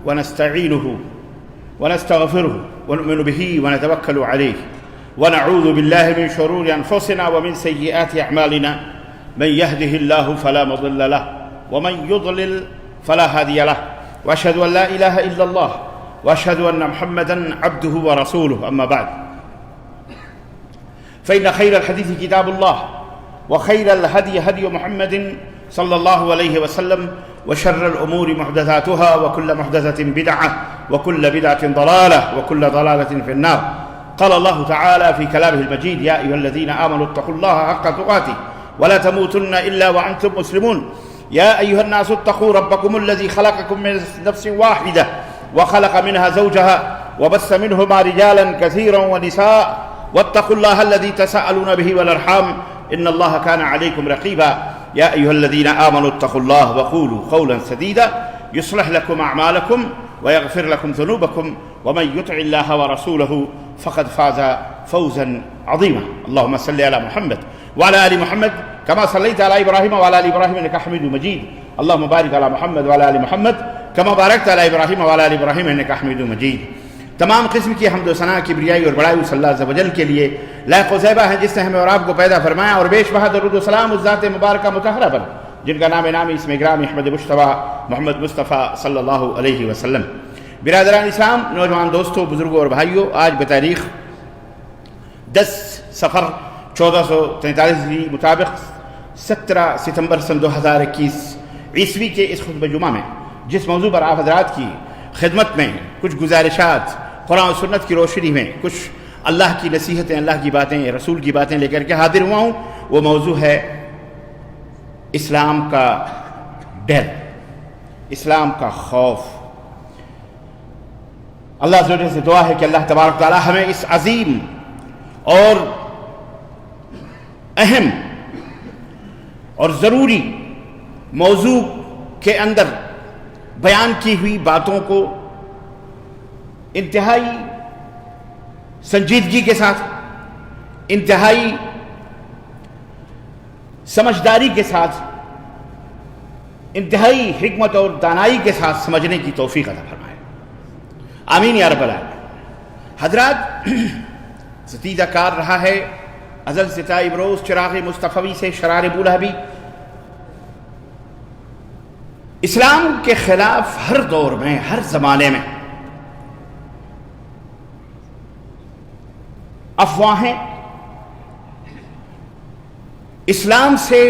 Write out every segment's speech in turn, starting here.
ونستعينه ونستغفره ونؤمن به ونتوكل عليه ونعوذ بالله من شرور أنفسنا ومن سيئات أعمالنا من يهده الله فلا مضل له ومن يضلل فلا هادي له وأشهد أن لا إله إلا الله وأشهد أن محمدا عبده ورسوله أما بعد فإن خير الحديث كتاب الله وخير الهدي هدي محمد صلى الله عليه وسلم وشر الأمور محدثاتها وكل محدثة بدعة وكل بدعة ضلالة وكل ضلالة في النار. قال الله تعالى في كلامه المجيد: يا أيها الذين آمنوا اتقوا الله حق تقاته ولا تموتن إلا وأنتم مسلمون. يا أيها الناس اتقوا ربكم الذي خلقكم من نفس واحدة وخلق منها زوجها وبث منهما رجالا كثيرا ونساء واتقوا الله الذي تساءلون به والأرحام إن الله كان عليكم رقيبا. يا أيها الذين آمنوا اتقوا الله وقولوا قولا سديدا يصلح لكم أعمالكم ويغفر لكم ذنوبكم ومن يطع الله ورسوله فقد فاز فوزا عظيما. اللهم صل على محمد وعلى آل محمد كما صليت على إبراهيم وعلى آل إبراهيم إنك حميد مجيد. اللهم بارك على محمد وعلى آل محمد كما باركت على إبراهيم وعلى آل إبراهيم إنك حميد مجيد. تمام قسم کی حمد و ثنا کبریائی اور بڑائی صلی اللہ عز و جل کے لیے لائق و زیبہ ہیں جس نے ہمیں اور آپ کو پیدا فرمایا، اور بیش بہا درود و سلام اس ذات مبارکہ مطہرہ پر جن کا نام نامی اسم گرامی احمد مجتبیٰ محمد مصطفیٰ صلی اللہ علیہ وسلم. برادران اسلام، نوجوان دوستوں، بزرگوں اور بھائیوں، آج بتاریخ 10 صفر 1443 مطابق 17 ستمبر سن 2021 عیسوی کے اس خطبہ جمعہ میں جس موضوع پر آپ حضرات کی خدمت میں کچھ گزارشات قرآن و سنت کی روشنی میں کچھ اللہ کی نصیحتیں، اللہ کی باتیں، رسول کی باتیں لے کر کے حاضر ہوا ہوں، وہ موضوع ہے اسلام کا ڈر، اسلام کا خوف. اللہ عز و جل سے دعا ہے کہ اللہ تبارک تعالی ہمیں اس عظیم اور اہم اور ضروری موضوع کے اندر بیان کی ہوئی باتوں کو انتہائی سنجیدگی کے ساتھ، انتہائی سمجھداری کے ساتھ، انتہائی حکمت اور دانائی کے ساتھ سمجھنے کی توفیق عطا فرمائے. آمین یا رب العالمین. حضرات، ستیزہ کار رہا ہے ازل سے تا امروز چراغ مصطفی سے شرار بولہبی اسلام کے خلاف ہر دور میں، ہر زمانے میں افواہیں، اسلام سے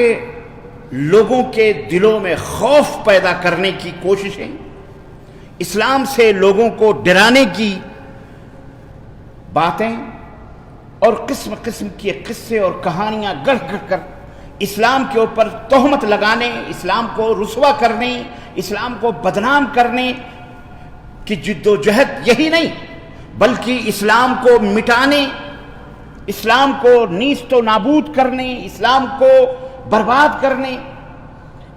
لوگوں کے دلوں میں خوف پیدا کرنے کی کوششیں، اسلام سے لوگوں کو ڈرانے کی باتیں اور قسم قسم کے قصے اور کہانیاں گڑھ گڑھ کر اسلام کے اوپر تہمت لگانے، اسلام کو رسوا کرنے، اسلام کو بدنام کرنے کی جد و جہد یہی نہیں بلکہ اسلام کو مٹانے، اسلام کو نیست و نابود کرنے، اسلام کو برباد کرنے،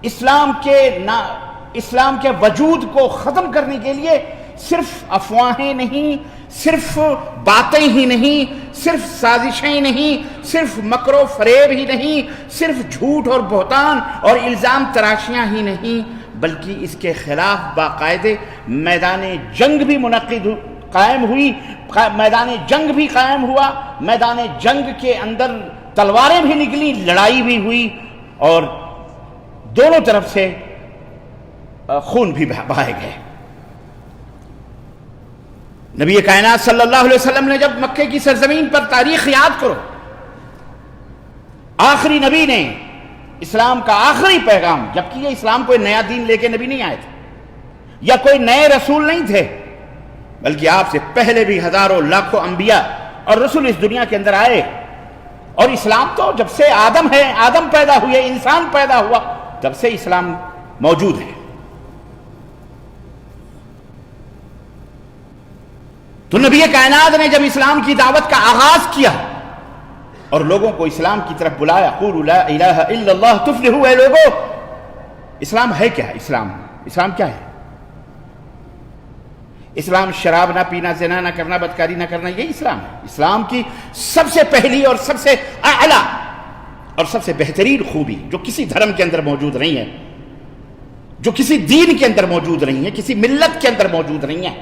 اسلام کے وجود کو ختم کرنے کے لیے صرف افواہیں نہیں، صرف باتیں ہی نہیں، صرف سازشیں نہیں، صرف مکر و فریب ہی نہیں، صرف جھوٹ اور بہتان اور الزام تراشیاں ہی نہیں، بلکہ اس کے خلاف باقاعدہ میدان جنگ بھی قائم ہوئی، میدان جنگ بھی قائم ہوا، میدان جنگ کے اندر تلواریں بھی نکلی، لڑائی بھی ہوئی اور دونوں طرف سے خون بھی بہائے گئے. نبی کائنات صلی اللہ علیہ وسلم نے جب مکے کی سرزمین پر تاریخ یاد کرو، آخری نبی نے اسلام کا آخری پیغام، جبکہ یہ اسلام کوئی نیا دین لے کے نبی نہیں آئے تھے یا کوئی نئے رسول نہیں تھے، بلکہ آپ سے پہلے بھی ہزاروں لاکھوں انبیاء اور رسول اس دنیا کے اندر آئے، اور اسلام تو جب سے آدم پیدا ہوئے، انسان پیدا ہوا، تب سے اسلام موجود ہے. تو نبی کائنات نے جب اسلام کی دعوت کا آغاز کیا اور لوگوں کو اسلام کی طرف بلایا، قولوا لا الہ الا اللہ تفلحوا، اے لوگو اسلام ہے کیا؟ اسلام کیا ہے؟ اسلام شراب نہ پینا، زنا نہ کرنا، بدکاری نہ کرنا، یہ اسلام ہے. اسلام کی سب سے پہلی اور سب سے اعلیٰ اور سب سے بہترین خوبی جو کسی دھرم کے اندر موجود نہیں ہے، جو کسی دین کے اندر موجود نہیں ہے، کسی ملت کے اندر موجود نہیں ہے۔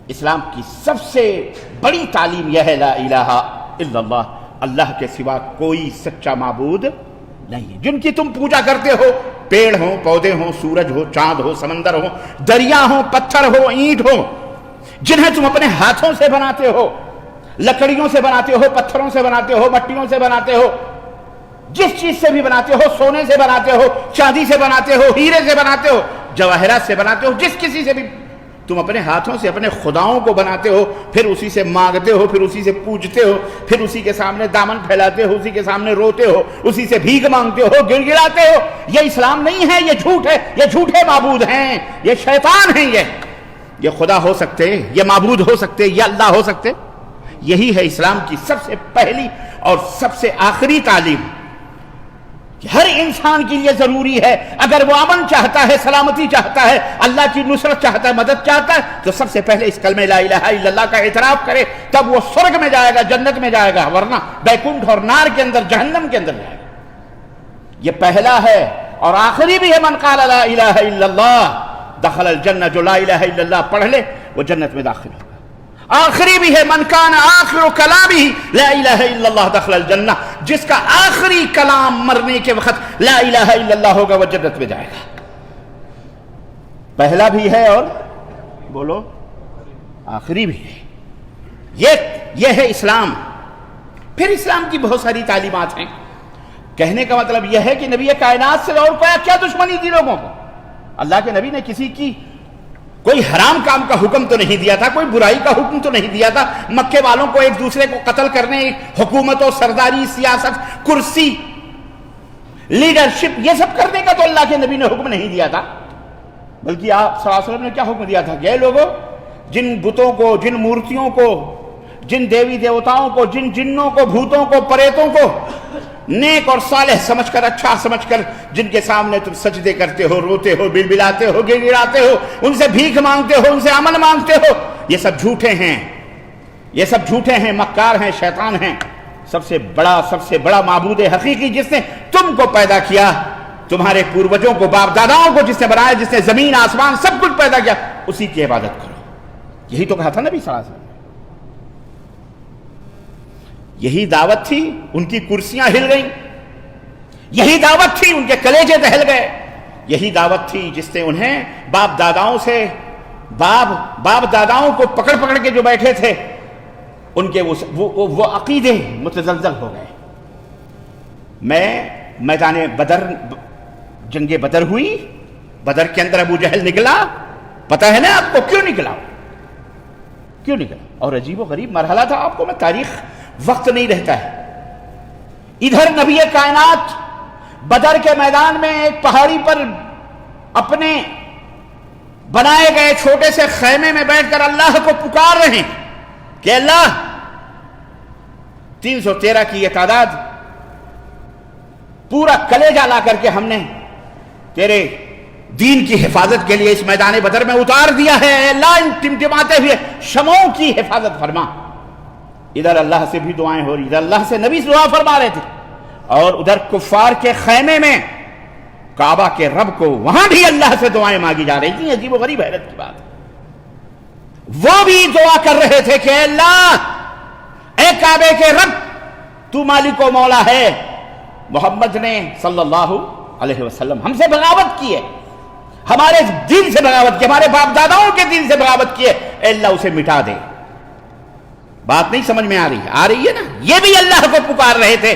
اسلام کی سب سے بڑی تعلیم یہ ہے لا الہ الا اللہ، اللہ کے سوا کوئی سچا معبود نہیں ہے۔ جن کی تم پوجا کرتے ہو، پیڑ ہوں، پودے ہوں، سورج ہو، چاند ہو، سمندر ہو، دریا ہو، پتھر ہو، اینٹ ہو، جنہیں تم اپنے ہاتھوں سے بناتے ہو، لکڑیوں سے بناتے ہو، پتھروں سے بناتے ہو، مٹیوں سے بناتے ہو، جس چیز سے بھی بناتے ہو، سونے سے بناتے ہو، چاندی سے بناتے ہو، ہیرے سے بناتے ہو، جواہرات سے بناتے ہو، جس کسی سے بھی تم اپنے ہاتھوں سے اپنے خداؤں کو بناتے ہو، پھر اسی سے مانگتے ہو، پھر اسی سے پوجتے ہو، پھر اسی کے سامنے دامن پھیلاتے ہو، اسی کے سامنے روتے ہو، اسی سے بھیک مانگتے ہو، گڑ گڑاتے ہو۔ یہ اسلام نہیں ہے، یہ جھوٹ ہے، یہ جھوٹے معبود ہیں، یہ شیطان ہیں۔ یہ خدا ہو سکتے، یہ معبود ہو سکتے، یہ اللہ ہو سکتے؟ یہی ہے اسلام کی سب سے پہلی اور سب سے آخری تعلیم کہ ہر انسان کے لیے ضروری ہے، اگر وہ امن چاہتا ہے، سلامتی چاہتا ہے، اللہ کی نصرت چاہتا ہے، مدد چاہتا ہے، تو سب سے پہلے اس کلمہ لا الہ الا اللہ کا اعتراف کرے، تب وہ سرگ میں جائے گا، جنت میں جائے گا، ورنہ بیکنٹھ اور نار کے اندر، جہنم کے اندر جائے گا۔ یہ پہلا ہے اور آخری بھی ہے۔ من قال لا الہ الا اللہ دخل الجنہ، جو لا الہ الا اللہ پڑھ لے وہ جنت میں داخل ہوگا۔ آخری بھی ہے من کان آخر کلامہ لا الہ الا اللہ دخل الجنہ، جس کا آخری کلام مرنے کے وقت لا الہ الا اللہ ہوگا وہ جنت میں جائے گا۔ پہلا بھی ہے اور بولو آخری بھی ہے۔ یہ ہے اسلام۔ پھر اسلام کی بہت ساری تعلیمات ہیں۔ کہنے کا مطلب یہ ہے کہ نبی کائنات سے اور کیا دشمنی تھی لوگوں کو؟ اللہ کے نبی نے کسی کی کوئی حرام کام کا حکم تو نہیں دیا تھا، کوئی برائی کا حکم تو نہیں دیا تھا، مکے والوں کو ایک دوسرے کو قتل کرنے، حکومت و سرداری، سیاست، کرسی، لیڈرشپ، یہ سب کرنے کا تو اللہ کے نبی نے حکم نہیں دیا تھا۔ بلکہ آپ صلی اللہ علیہ وسلم نے کیا حکم دیا تھا کہ اے لوگوں، جن بتوں کو، جن مورتیوں کو، جن دیوی دیوتاؤں کو، جن جنوں کو، بھوتوں کو، پریتوں کو نیک اور صالح سمجھ کر، اچھا سمجھ کر، جن کے سامنے تم سجدے کرتے ہو، روتے ہو، بلبلاتے ہو، گڑگڑاتے ہو، ان سے بھیک مانگتے ہو، ان سے امن مانگتے ہو، یہ سب جھوٹے ہیں، یہ سب جھوٹے ہیں، مکار ہیں، شیطان ہیں۔ سب سے بڑا معبود حقیقی جس نے تم کو پیدا کیا، تمہارے پوروجوں کو، باپ داداؤں کو جس نے بنایا، جس نے زمین آسمان سب کچھ پیدا کیا، اسی کی عبادت کرو۔ یہی تو کہا تھا نبی صلی اللہ علیہ وسلم۔ یہی دعوت تھی، ان کی کرسیاں ہل گئیں، یہی دعوت تھی، ان کے کلیجے دہل گئے، یہی دعوت تھی جس نے انہیں باپ داداؤں کو پکڑ کے جو بیٹھے تھے، ان کے وہ عقیدے متزلزل ہو گئے۔ میں میدان بدر، جنگ بدر ہوئی، بدر کے اندر ابو جہل نکلا، پتہ ہے نا آپ کو کیوں نکلا؟ اور عجیب و غریب مرحلہ تھا، آپ کو میں تاریخ، وقت نہیں رہتا ہے۔ ادھر نبی کائنات بدر کے میدان میں ایک پہاڑی پر اپنے بنائے گئے چھوٹے سے خیمے میں بیٹھ کر اللہ کو پکار رہے ہیں کہ اللہ، 313 کی یہ تعداد، پورا کلیجہ لا کر کے ہم نے تیرے دین کی حفاظت کے لیے اس میدان بدر میں اتار دیا ہے، اے اللہ ٹمٹماتے ہوئے شمعوں کی حفاظت فرما۔ ادھر اللہ سے بھی دعائیں ہو رہی، ادھر اللہ سے نبی دعا فرما رہے تھے، اور ادھر کفار کے خیمے میں کعبہ کے رب کو، وہاں بھی اللہ سے دعائیں مانگی جا رہی تھیں۔ عجیب و غریب حیرت کی بات، وہ بھی دعا کر رہے تھے کہ اے اللہ، اے کعبے کے رب، تو مالک و مولا ہے۔ محمد نے صلی اللہ علیہ وسلم ہم سے بغاوت کی ہے، ہمارے دین سے بغاوت کی، ہمارے باپ داداؤں کے دین سے بغاوت کی ہے، اے اللہ اسے مٹا دے۔ بات نہیں سمجھ میں آ رہی ہے نا؟ یہ بھی اللہ کو پکار رہے تھے،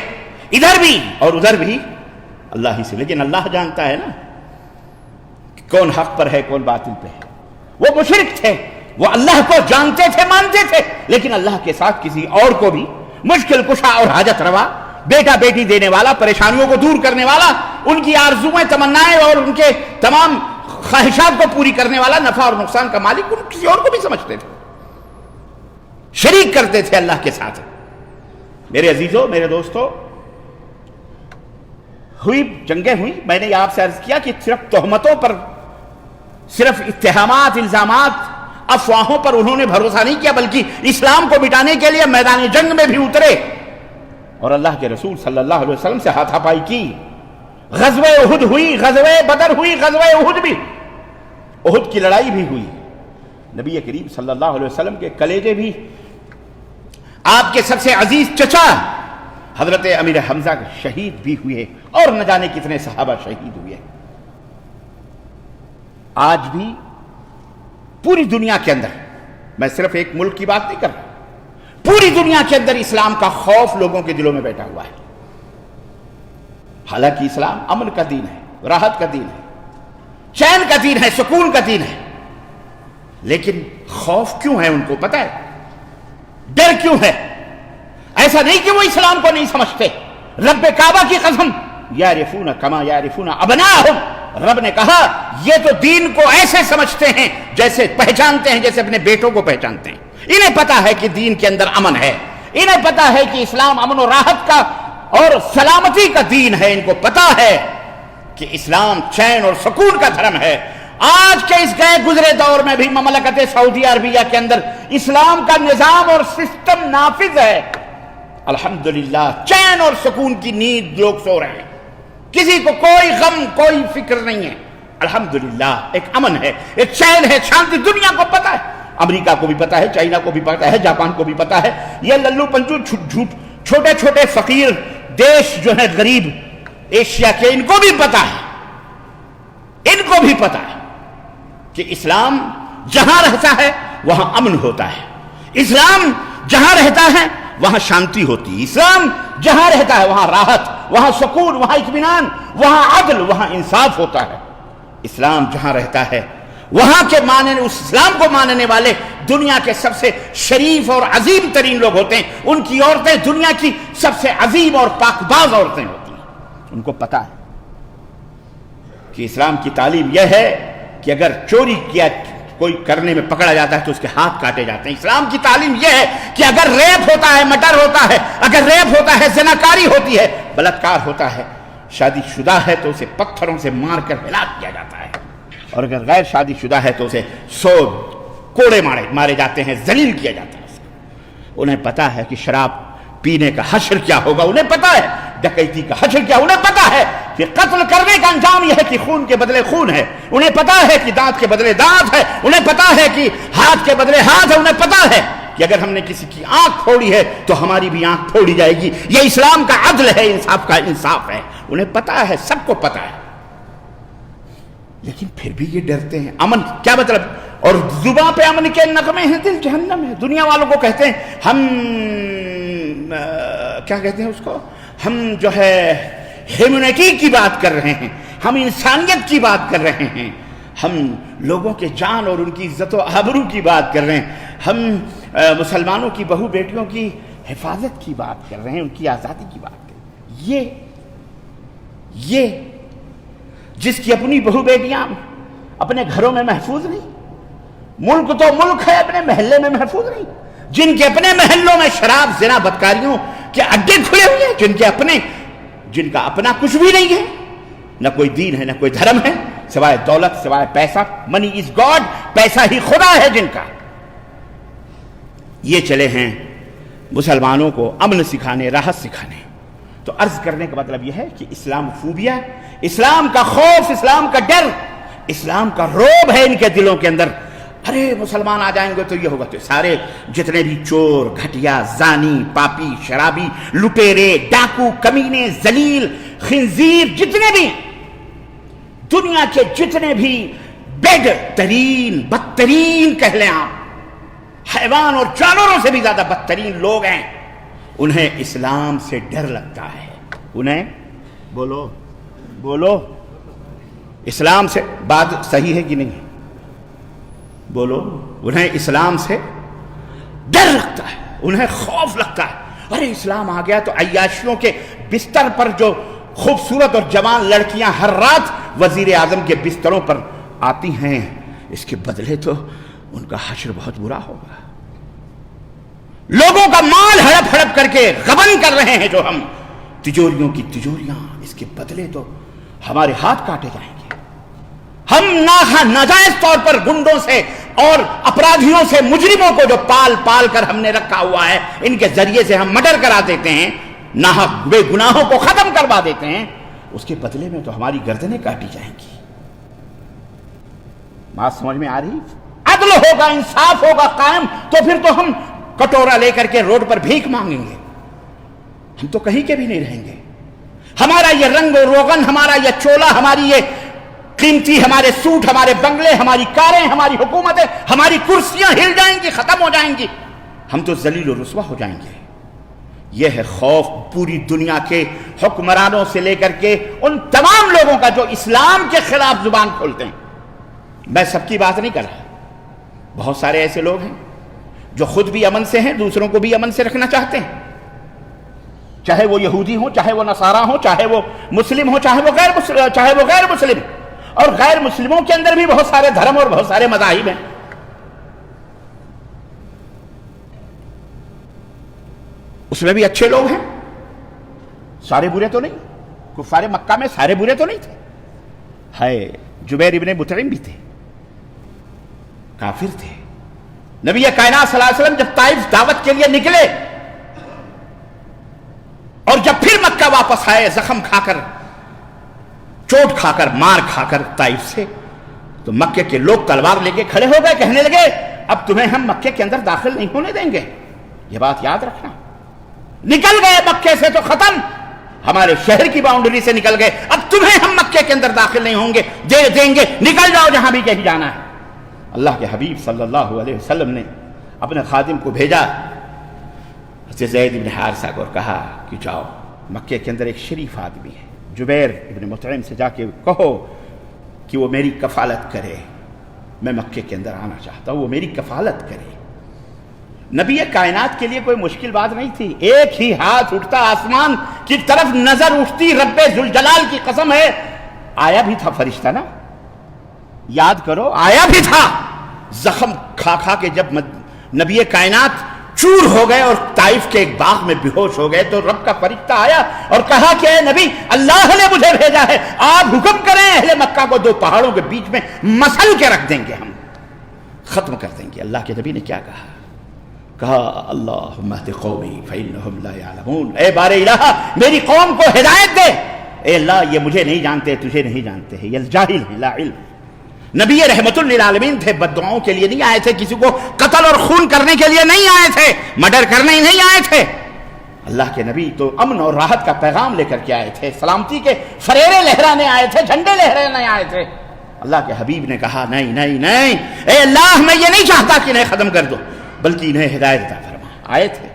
ادھر بھی اور ادھر بھی اللہ ہی سے، لیکن اللہ جانتا ہے نا کہ کون حق پر ہے، کون باطل پہ ہے۔ وہ مشرک تھے، وہ اللہ کو جانتے تھے، مانتے تھے، لیکن اللہ کے ساتھ کسی اور کو بھی مشکل کشا اور حاجت روا، بیٹا بیٹی دینے والا، پریشانیوں کو دور کرنے والا، ان کی آرزوئیں، تمنائیں اور ان کے تمام خواہشات کو پوری کرنے والا، نفع اور نقصان کا مالک، ان کسی اور کو بھی سمجھتے تھے، شریک کرتے تھے اللہ کے ساتھ۔ میرے عزیزوں، میرے دوستوں، جنگیں ہوئی، میں نے آپ سے عرض کیا کہ صرف تہمتوں پر، صرف اتہامات، الزامات، افواہوں پر انہوں نے بھروسہ نہیں کیا، بلکہ اسلام کو مٹانے کے لیے میدان جنگ میں بھی اترے اور اللہ کے رسول صلی اللہ علیہ وسلم سے ہاتھا پائی کی، غزوہ احد ہوئی، غزوہ بدر ہوئی، غزوہ احد بھی، احد کی لڑائی بھی ہوئی، نبی کریم صلی اللہ علیہ وسلم کے کلیجے بھی، آپ کے سب سے عزیز چچا حضرت امیر حمزہ شہید بھی ہوئے، اور نہ جانے کتنے صحابہ شہید ہوئے۔ آج بھی پوری دنیا کے اندر، میں صرف ایک ملک کی بات نہیں کر رہا، پوری دنیا کے اندر اسلام کا خوف لوگوں کے دلوں میں بیٹھا ہوا ہے۔ حالانکہ اسلام امن کا دین ہے، راحت کا دین ہے، چین کا دین ہے، سکون کا دین ہے، لیکن خوف کیوں ہے ان کو پتہ ہے؟ ڈر کیوں ہے؟ ایسا نہیں کہ وہ اسلام کو نہیں سمجھتے، رب کعبہ کی قسم، یعرفون کما یعرفون ابناءہم، رب نے کہا یہ تو دین کو ایسے سمجھتے ہیں جیسے پہچانتے ہیں، جیسے اپنے بیٹوں کو پہچانتے ہیں۔ انہیں پتا ہے کہ دین کے اندر امن ہے، انہیں پتا ہے کہ اسلام امن و راحت کا اور سلامتی کا دین ہے، ان کو پتا ہے کہ اسلام چین اور سکون کا دھرم ہے۔ آج کے اس گئے گزرے دور میں بھی مملکت سعودی عربیہ کے اندر اسلام کا نظام اور سسٹم نافذ ہے، الحمدللہ چین اور سکون کی نیند لوگ سو رہے ہیں، کسی کو کوئی غم کوئی فکر نہیں ہے، الحمدللہ ایک امن ہے، ایک چین ہے، شانتی دنیا کو پتا ہے، امریکہ کو بھی پتا ہے، چائنا کو بھی پتا ہے، جاپان کو بھی پتا ہے، یہ للو پنجو چھوٹے چھوٹے فقیر دیش جو ہیں غریب ایشیا کے، ان کو بھی پتا ہے، ان کو بھی پتا ہے کہ اسلام جہاں رہتا ہے وہاں امن ہوتا ہے، اسلام جہاں رہتا ہے وہاں شانتی ہوتی ہے، اسلام جہاں رہتا ہے وہاں راحت، وہاں سکون، وہاں اطمینان، وہاں عدل، وہاں انصاف ہوتا ہے۔ اسلام جہاں رہتا ہے وہاں کے ماننے، اس اسلام کو ماننے والے دنیا کے سب سے شریف اور عظیم ترین لوگ ہوتے ہیں، ان کی عورتیں دنیا کی سب سے عظیم اور پاکباز عورتیں ہوتی ہیں۔ ان کو پتا ہے کہ اسلام کی تعلیم یہ ہے کہ اگر چوری کیا کوئی کرنے میں پکڑا جاتا ہے تو اس کے ہاتھ کاٹے جاتے ہیں۔ اسلام کی تعلیم یہ ہے کہ اگر ریپ ہوتا ہے، مرڈر ہوتا ہے، اگر ریپ ہوتا ہے، زناکاری ہوتی ہے، بلاತ್ಕಾರ ہوتا ہے، شادی شدہ ہے تو اسے پتھروں سے مار کر ہلاک کیا جاتا ہے، اور اگر غیر شادی شدہ ہے تو اسے 100 کوڑے مارے جاتے ہیں، ذلیل کیا جاتا ہے۔ انہیں پتا ہے کہ شراب پینے کا حشر کیا ہوگا، انہیں پتا ہے ڈکیتی کا حشر کیا، انہیں پتا ہے کہ قتل کرنے کا انجام یہ ہے کہ خون کے بدلے خون ہے، انہیں پتا ہے کہ دانت کے بدلے دانت ہے، انہیں پتا ہے کہ ہاتھ کے بدلے ہاتھ ہے، انہیں پتا ہے کہ اگر ہم نے کسی کی آنکھ پھوڑی ہے تو ہماری بھی آنکھ پھوڑی جائے گی، یہ اسلام کا عدل ہے، انصاف کا انصاف ہے، انہیں پتا ہے، سب کو پتا ہے، لیکن پھر بھی یہ ڈرتے ہیں۔ امن کیا مطلب؟ اور زباں پہ امن کے نغمے ہیں، دل جہنم ہے۔ دنیا والوں کو کہتے ہیں ہم کیا کہتے ہیں اس کو، ہم جو ہے ہیومنٹی کی بات کر رہے ہیں، ہم انسانیت کی بات کر رہے ہیں، ہم لوگوں کے جان اور ان کی عزت و آبرو کی بات کر رہے ہیں، ہم مسلمانوں کی بہو بیٹیوں کی حفاظت کی بات کر رہے ہیں، ان کی آزادی کی بات کر رہے ہیں۔ یہ جس کی اپنی بہو بیٹیاں اپنے گھروں میں محفوظ نہیں، ملک تو ملک ہے، اپنے محلے میں محفوظ نہیں، جن کے اپنے محلوں میں شراب زنا بدکاریوں کے اڈے کھلے ہوئے ہیں، جن کا اپنا کچھ بھی نہیں ہے، نہ کوئی دین ہے، نہ کوئی دھرم ہے، سوائے دولت، سوائے پیسہ، منی از گاڈ، پیسہ ہی خدا ہے جن کا، یہ چلے ہیں مسلمانوں کو امن سکھانے، راحت سکھانے۔ تو عرض کرنے کا مطلب یہ ہے کہ اسلام فوبیا، اسلام کا خوف، اسلام کا ڈر، اسلام کا روب ہے ان کے دلوں کے اندر۔ ارے مسلمان آ جائیں گے تو یہ ہوگا، تو سارے جتنے بھی چور، گھٹیا، زانی، پاپی، شرابی، لٹیرے، ڈاکو، کمینے، ذلیل، خنزیر، جتنے بھی دنیا کے جتنے بھی بیڈ ترین، بدترین کہہ لیں آپ، حیوان اور جانوروں سے بھی زیادہ بدترین لوگ ہیں، انہیں اسلام سے ڈر لگتا ہے۔ انہیں بولو اسلام سے، بات صحیح ہے کہ نہیں؟ بولو، انہیں اسلام سے ڈر لگتا ہے، انہیں خوف لگتا ہے۔ ارے اسلام آ گیا تو عیاشیوں کے بستر پر جو خوبصورت اور جوان لڑکیاں ہر رات وزیر اعظم کے بستروں پر آتی ہیں، اس کے بدلے تو ان کا حشر بہت برا ہوگا۔ لوگوں کا مال ہڑپ ہڑپ کر کے غبن کر رہے ہیں جو ہم، تجوریوں کی تجوریاں، اس کے بدلے تو ہمارے ہاتھ کاٹے جائیں گے۔ ہم ناجائز طور پر گنڈوں سے اور اپرادھیوں سے، مجرموں کو جو پال پال کر ہم نے رکھا ہوا ہے، ان کے ذریعے سے ہم مرڈر کرا دیتے ہیں، ناحق بے گناہوں کو ختم کروا دیتے ہیں، اس کے بدلے میں تو ہماری گردنیں کاٹی جائیں گی۔ بات سمجھ میں آ رہی؟ عدل ہوگا، انصاف ہوگا قائم، تو پھر تو ہم کٹورا لے کر کے روڈ پر بھیک مانگیں گے، ہم تو کہیں کے بھی نہیں رہیں گے۔ ہمارا یہ رنگ و روغن، ہمارا یہ چولا، ہماری یہ قیمتی ہمارے سوٹ، ہمارے بنگلے، ہماری کاریں، ہماری حکومتیں، ہماری کرسیاں ہل جائیں گی، ختم ہو جائیں گی، ہم تو ذلیل و رسوا ہو جائیں گے۔ یہ ہے خوف پوری دنیا کے حکمرانوں سے لے کر کے ان تمام لوگوں کا جو اسلام کے خلاف زبان کھولتے ہیں۔ میں سب کی بات نہیں کر رہا، بہت سارے ایسے لوگ ہیں جو خود بھی امن سے ہیں، دوسروں کو بھی امن سے رکھنا چاہتے ہیں، چاہے وہ یہودی ہوں، چاہے وہ نصارہ ہوں، چاہے وہ مسلم ہوں، چاہے وہ غیر مسلم، اور غیر مسلموں کے اندر بھی بہت سارے دھرم اور بہت سارے مذاہب ہیں۔ اس میں بھی اچھے لوگ ہیں، سارے برے تو نہیں، کفار مکہ میں سارے برے تو نہیں تھے، ہے جبیر ابن مطعم بھی تھے، کافر تھے۔ نبی کائنات صلی اللہ علیہ وسلم جب طائف دعوت کے لیے نکلے اور جب پھر مکہ واپس آئے، زخم کھا کر، چوٹ کھا کر، مار کھا کر طائف سے، تو مکے کے لوگ تلوار لے کے کھڑے ہو گئے، کہنے لگے اب تمہیں ہم مکے کے اندر داخل نہیں ہونے دیں گے۔ یہ بات یاد رکھنا، نکل گئے مکے سے تو ختم، ہمارے شہر کی باؤنڈری سے نکل گئے، اب تمہیں ہم مکے کے اندر داخل نہیں ہوں گے دیں گے، نکل جاؤ جہاں بھی کہیں جانا ہے۔ اللہ کے حبیب صلی اللہ علیہ وسلم نے اپنے خادم کو بھیجا حضرت زید بن حارثہ کو، اور کہا کہ جاؤ، مکے کے اندر ایک شریف آدمی ہے جبیر ابن مطعم سے جا کے کہو کہ وہ میری کفالت کرے، میں مکے کے اندر آنا چاہتا ہوں، وہ میری کفالت کرے۔ نبی کائنات کے لیے کوئی مشکل بات نہیں تھی، ایک ہی ہاتھ اٹھتا، آسمان کی طرف نظر اٹھتی، رب ذوالجلال کی قسم ہے آیا بھی تھا فرشتہ نا، یاد کرو، آیا بھی تھا۔ زخم کھا کھا کے جب نبی کائنات چور ہو گئے اور طائف کے ایک باغ میں بے ہوش ہو گئے، تو رب کا فرشتہ آیا اور کہا کہ اے نبی، اللہ نے مجھے بھیجا ہے، آپ حکم کریں، اہل مکہ کو دو پہاڑوں کے بیچ میں مسل کے رکھ دیں گے، ہم ختم کر دیں گے۔ اللہ کے نبی نے کیا کہا اللہم اہد قومی فإنہم لا یعلمون، اے بار الہ میری قوم کو ہدایت دے، اے اللہ یہ مجھے نہیں جانتے، تجھے نہیں جانتے ہیں، یہ الجاہل ہے لا علم۔ نبی رحمت للعالمین تھے، بد دعاؤں کے لیے نہیں آئے تھے، کسی کو قتل اور خون کرنے کے لیے نہیں آئے تھے، مرڈر کرنے ہی نہیں آئے تھے۔ اللہ کے نبی تو امن اور راحت کا پیغام لے کر کے آئے تھے، سلامتی کے فریرے لہرانے آئے تھے، جھنڈے لہرانے آئے تھے۔ اللہ کے حبیب نے کہا نہیں نہیں نہیں، اے اللہ میں یہ نہیں چاہتا کہ انہیں ختم کر دو، بلکہ انہیں ہدایت عطا فرما۔ آئے تھے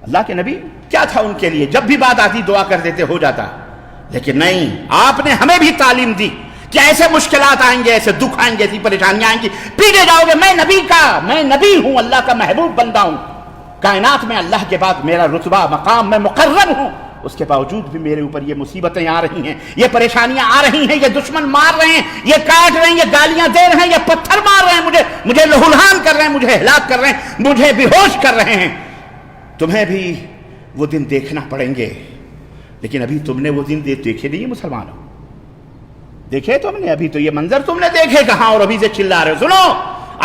اللہ کے نبی، کیا تھا ان کے لیے، جب بھی بات آتی دعا کر دیتے، ہو جاتا، لیکن نہیں، آپ نے ہمیں بھی تعلیم دی کہ ایسے مشکلات آئیں گے، ایسے دکھ آئیں گے، ایسی پریشانیاں آئیں گی، پیٹے جاؤ گے، میں نبی ہوں، اللہ کا محبوب بندہ ہوں، کائنات میں اللہ کے بعد میرا رتبہ مقام، میں مقرب ہوں، اس کے باوجود بھی میرے اوپر یہ مصیبتیں آ رہی ہیں، یہ پریشانیاں آ رہی ہیں، یہ دشمن مار رہے ہیں، یہ کاٹ رہے ہیں، یہ گالیاں دے رہے ہیں، یہ پتھر مار رہے ہیں، مجھے لہولہان کر رہے ہیں، مجھے ہلاک کر رہے ہیں، مجھے بے ہوش کر رہے ہیں۔ تمہیں بھی وہ دن دیکھنا پڑیں گے، لیکن ابھی تم نے وہ دن دیکھے نہیں مسلمانوں، دیکھے تم نے؟ ابھی تو یہ منظر تم نے دیکھے کہاں، اور ابھی سے چلا رہے۔ سنو،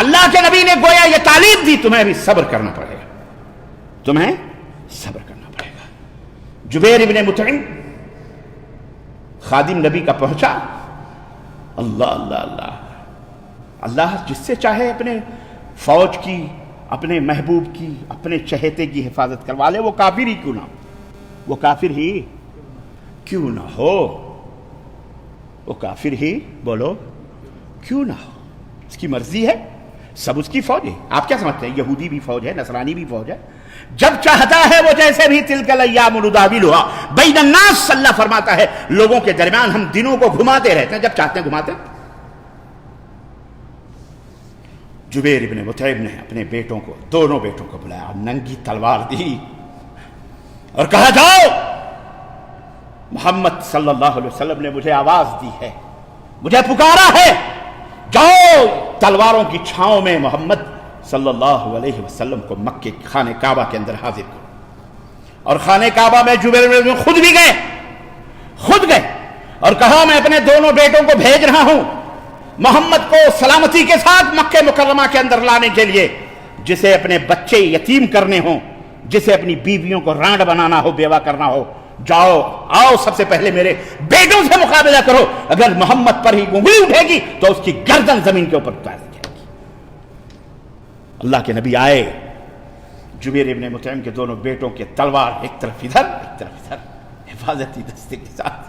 اللہ کے نبی نے گویا یہ تعلیم دی، تمہیں بھی صبر کرنا پڑے گا، تمہیں صبر کرنا پڑے گا۔ جبیر ابن مطعم خادم نبی کا پہنچا، اللہ اللہ اللہ اللہ جس سے چاہے اپنے فوج کی، اپنے محبوب کی، اپنے چہیتے کی حفاظت کروا لے، وہ کافر ہی کیوں نہ ہو، وہ کافر ہی کیوں نہ ہو، وہ کافر ہی بولو کیوں نہ ہو، اس کی مرضی ہے، سب اس کی فوج ہے۔ آپ کیا سمجھتے ہیں یہودی بھی فوج ہے، نصرانی بھی فوج ہے، جب چاہتا ہے وہ جیسے بھی تلک الایام نداولھا بین الناس، اللہ فرماتا ہے لوگوں کے درمیان ہم دنوں کو گھماتے رہتے ہیں، جب چاہتے ہیں گھماتے ہیں۔ جبیر ابن مطعم نے اپنے بیٹوں کو، دونوں بیٹوں کو بلایا، ننگی تلوار دی اور کہا جاؤ، محمد صلی اللہ علیہ وسلم نے مجھے آواز دی ہے، مجھے پکارا ہے، جاؤ تلواروں کی چھاؤں میں محمد صلی اللہ علیہ وسلم کو مکے خانہ کعبہ کے اندر حاضر کرو۔ اور خانہ کعبہ میں جبیر بن خود بھی گئے اور کہا میں اپنے دونوں بیٹوں کو بھیج رہا ہوں محمد کو سلامتی کے ساتھ مکہ مکرمہ کے اندر لانے کے لیے، جسے اپنے بچے یتیم کرنے ہوں، جسے اپنی بیویوں کو رانڈ بنانا ہو، بیوہ کرنا ہو، جاؤ آؤ سب سے پہلے میرے بیٹوں سے مقابلہ کرو، اگر محمد پر ہی انگلی اٹھے گی تو اس کی گردن زمین کے اوپر اتار دی جائے گی۔ اللہ کے نبی آئے، جبیر ابن مطعم کے دونوں بیٹوں کے تلوار ایک طرف ادھر ایک طرف ادھر، حفاظتی دستے کے ساتھ،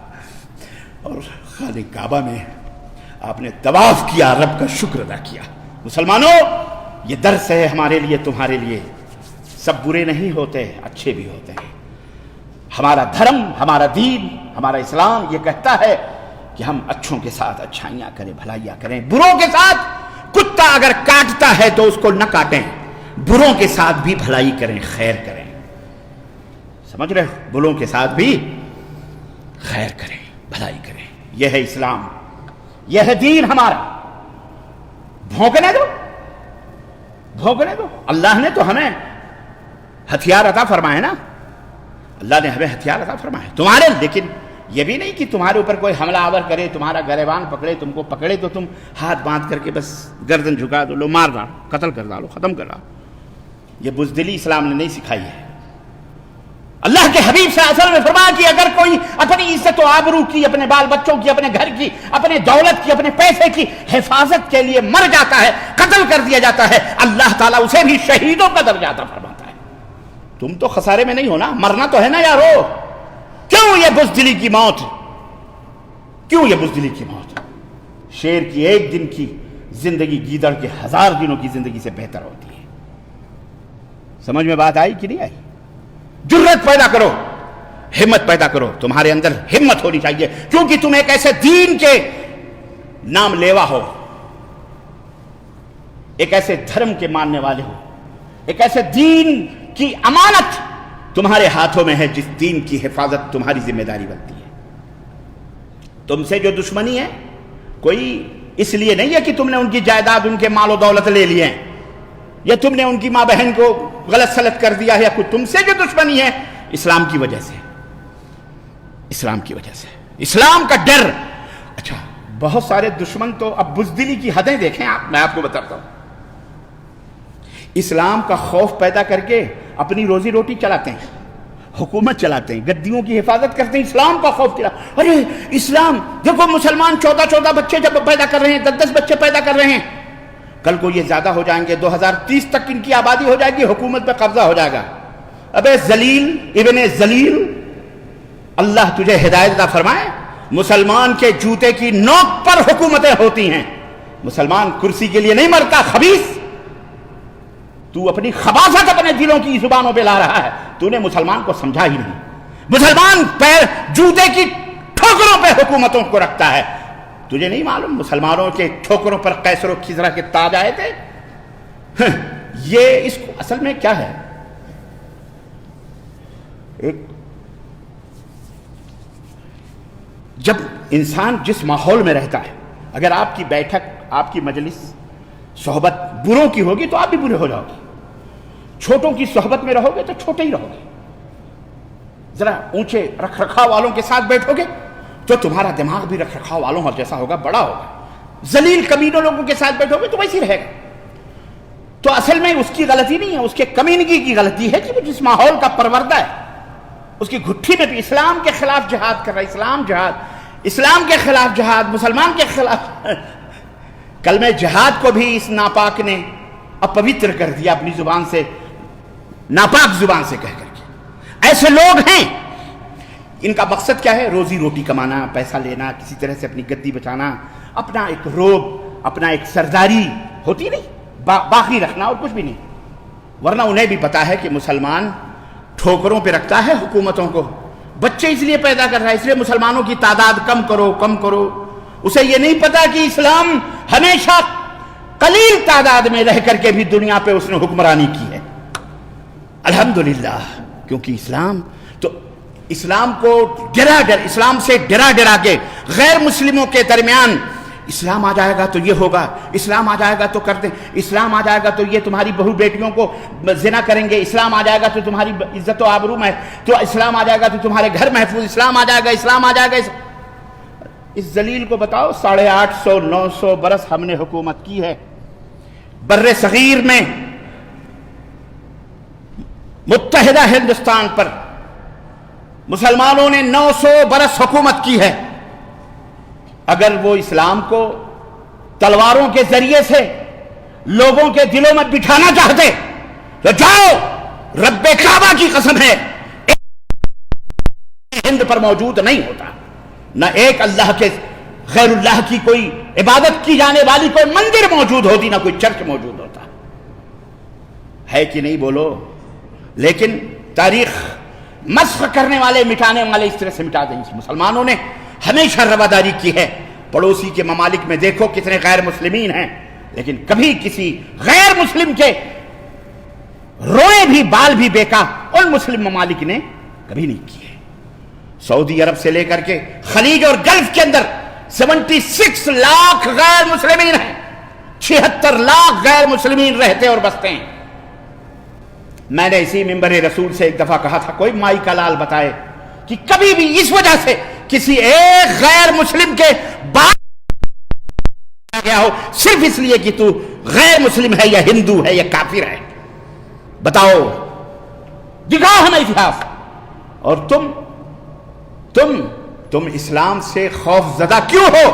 اور خانہ کعبہ میں آپ نے طواف کیا، رب کا شکر ادا کیا۔ مسلمانوں، یہ درس ہے ہمارے لیے، تمہارے لیے، سب برے نہیں ہوتے، اچھے بھی ہوتے ہیں۔ ہمارا دھرم، ہمارا دین، ہمارا اسلام یہ کہتا ہے کہ ہم اچھوں کے ساتھ اچھائیاں کریں، بھلائیاں کریں، بروں کے ساتھ، کتا اگر کاٹتا ہے تو اس کو نہ کاٹیں، بروں کے ساتھ بھی بھلائی کریں، خیر کریں، سمجھ رہے ہو؟ بروں کے ساتھ بھی خیر کریں، بھلائی کریں، یہ ہے اسلام، یہ ہے دین ہمارا۔ بھونکنے دو، بھونکنے دو۔ اللہ نے تو ہمیں ہتھیار عطا فرمائے نا، اللہ نے ہمیں ہتھیار عطا فرمائے تمہارے، لیکن یہ بھی نہیں کہ تمہارے اوپر کوئی حملہ آور کرے، تمہارا گریبان پکڑے، تم کو پکڑے تو تم ہاتھ باندھ کر کے بس گردن جھکا دو، لو مار ڈالو، قتل کر ڈالو، ختم کر ڈالو۔ یہ بزدلی اسلام نے نہیں سکھائی ہے۔ اللہ کے حبیب صلی اللہ علیہ وسلم نے فرمایا کہ اگر کوئی اپنی عزت و آبرو کی، اپنے بال بچوں کی، اپنے گھر کی، اپنے دولت کی، اپنے پیسے کی حفاظت کے لیے مر جاتا ہے، قتل کر دیا جاتا ہے، اللہ تعالیٰ اسے بھی شہیدوں کا درجہ عطا فرماتا ہے۔ تم تو خسارے میں نہیں ہو نا، مرنا تو ہے نا یارو۔ کیوں یہ بزدلی کی موت؟ کیوں یہ بزدلی کی موت؟ شیر کی ایک دن کی زندگی گیدڑ کے 1000 دنوں کی زندگی سے بہتر ہوتی ہے۔ سمجھ میں بات آئی کہ نہیں آئی؟ جرت پیدا کرو، ہمت پیدا کرو، تمہارے اندر ہمت ہونی چاہیے، کیونکہ تم ایک ایسے دین کے نام لیوا ہو، ایک ایسے دھرم کے ماننے والے ہو، ایک ایسے دین کی امانت تمہارے ہاتھوں میں ہے جس دین کی حفاظت تمہاری ذمہ داری بنتی ہے۔ تم سے جو دشمنی ہے کوئی اس لیے نہیں ہے کہ تم نے ان کی جائیداد، ان کے مال و دولت لے لیے ہیں، یا تم نے ان کی ماں بہن کو غلط سلط کر دیا ہے، یا کوئی تم سے جو دشمنی ہے اسلام کی وجہ سے، اسلام کی وجہ سے، اسلام کا ڈر۔ اچھا، بہت سارے دشمن تو اب بزدلی کی حدیں دیکھیں آپ، میں آپ کو بتاتا ہوں، اسلام کا خوف پیدا کر کے اپنی روزی روٹی چلاتے ہیں، حکومت چلاتے ہیں، گدیوں کی حفاظت کرتے ہیں، اسلام کا خوف چلا، ارے اسلام دیکھو مسلمان 14 بچے جب پیدا کر رہے ہیں، 10 بچے پیدا کر رہے ہیں، کل کو یہ زیادہ ہو جائیں گے، 2030 تک ان کی آبادی ہو جائے گی، حکومت پہ قبضہ ہو جائے گا۔ ابے ذلیل ابن ذلیل، اللہ تجھے ہدایت عطا فرمائے، مسلمان کے جوتے کی نوک پر حکومتیں ہوتی ہیں، مسلمان کرسی کے لیے نہیں مرتا، خبیث، تو اپنی خباثت اپنے دلوں کی زبانوں پہ لا رہا ہے، تو نے مسلمان کو سمجھا ہی نہیں۔ مسلمان پیر جوتے کی ٹھوکروں پہ حکومتوں کو رکھتا ہے، تجھے نہیں معلوم مسلمانوں کے ٹھوکروں پر قیصر و کسریٰ کے تاج آئے تھے؟ یہ اس کو اصل میں کیا ہے، ایک جب انسان جس ماحول میں رہتا ہے، اگر آپ کی بیٹھک، آپ کی مجلس، صحبت بروں کی ہوگی تو آپ بھی برے ہو جاؤ گے، چھوٹوں کی صحبت میں رہو گے تو چھوٹے ہی رہو گے، ذرا اونچے رکھ رکھاؤ والوں کے ساتھ بیٹھو گے تو تمہارا دماغ بھی رکھ رکھاؤ والوں جیسا ہوگا، بڑا ہوگا، ذلیل کمینوں لوگوں کے ساتھ بیٹھو گے تو ویسے ہی رہے گا۔ تو اصل میں اس کی غلطی نہیں ہے، اس کے کمینگی کی غلطی ہے کہ وہ جس ماحول کا پروردہ ہے، اس کی گھٹی میں بھی اسلام کے خلاف جہاد کر رہا ہے، اسلام جہاد، اسلام کے خلاف جہاد، مسلمان کے خلاف۔ کلمہ جہاد کو بھی اس ناپاک نے اپوتر کر دیا، اپنی زبان سے، ناپاک زبان سے کہہ کر کے۔ ایسے لوگ ہیں، ان کا مقصد کیا ہے؟ روزی روٹی کمانا، پیسہ لینا، کسی طرح سے اپنی گدی بچانا، اپنا ایک روب، اپنا ایک سرداری ہوتی نہیں، باقی رکھنا اور کچھ بھی نہیں۔ ورنہ انہیں بھی پتا ہے کہ مسلمان ٹھوکروں پہ رکھتا ہے حکومتوں کو، بچے اس لیے پیدا کر رہا ہے، اس لیے مسلمانوں کی تعداد کم کرو کم کرو۔ اسے یہ نہیں پتا کہ اسلام ہمیشہ قلیل تعداد میں رہ کر کے بھی دنیا پہ اس نے حکمرانی کی ہے، الحمدللہ، کیونکہ اسلام کو اسلام سے ڈرا کے غیر مسلموں کے درمیان اسلام آ جائے گا تو یہ ہوگا، اسلام آ جائے گا تو کر دیں، اسلام آ جائے گا تو یہ تمہاری بہو بیٹیوں کو زنا کریں گے، اسلام آ جائے گا تو تمہاری عزت و آبرو میں، تو اسلام آ جائے گا تو تمہارے گھر محفوظ، اسلام آ جائے گا، اسلام آ جائے گا۔ اس ذلیل کو بتاؤ 850 900 برس ہم نے حکومت کی ہے بر صغیر میں، متحدہ ہندوستان پر مسلمانوں نے 900 برس حکومت کی ہے. اگر وہ اسلام کو تلواروں کے ذریعے سے لوگوں کے دلوں میں بٹھانا چاہتے تو جاؤ، رب کعبہ کی قسم ہے ہند پر موجود نہیں ہوتا، نہ ایک اللہ کے غیر اللہ کی کوئی عبادت کی جانے والی کوئی مندر موجود ہوتی، نہ کوئی چرچ موجود ہوتا. ہے کہ نہیں بولو؟ لیکن تاریخ مسخ کرنے والے، مٹانے والے اس طرح سے مٹا دیں. مسلمانوں نے ہمیشہ رواداری کی ہے. پڑوسی کے ممالک میں دیکھو کتنے غیر مسلمین ہیں، لیکن کبھی کسی غیر مسلم کے روئے بھی بال بھی بیکا ان مسلم ممالک نے کبھی نہیں کیے. سعودی عرب سے لے کر کے خلیج اور گلف کے اندر 76 لاکھ غیر مسلمین ہیں، 76 لاکھ غیر مسلمین رہتے اور بستے ہیں. میں نے اسی منبر رسول سے ایک دفعہ کہا تھا، کوئی مائی کا لال بتائے کہ کبھی بھی اس وجہ سے کسی ایک غیر مسلم کے بات گیا ہو صرف اس لیے کہ تو غیر مسلم ہے یا ہندو ہے یا کافر ہے. بتاؤ، دکھاؤ ہمیں اتہاس. اور تم اسلام سے خوف زدہ کیوں ہو؟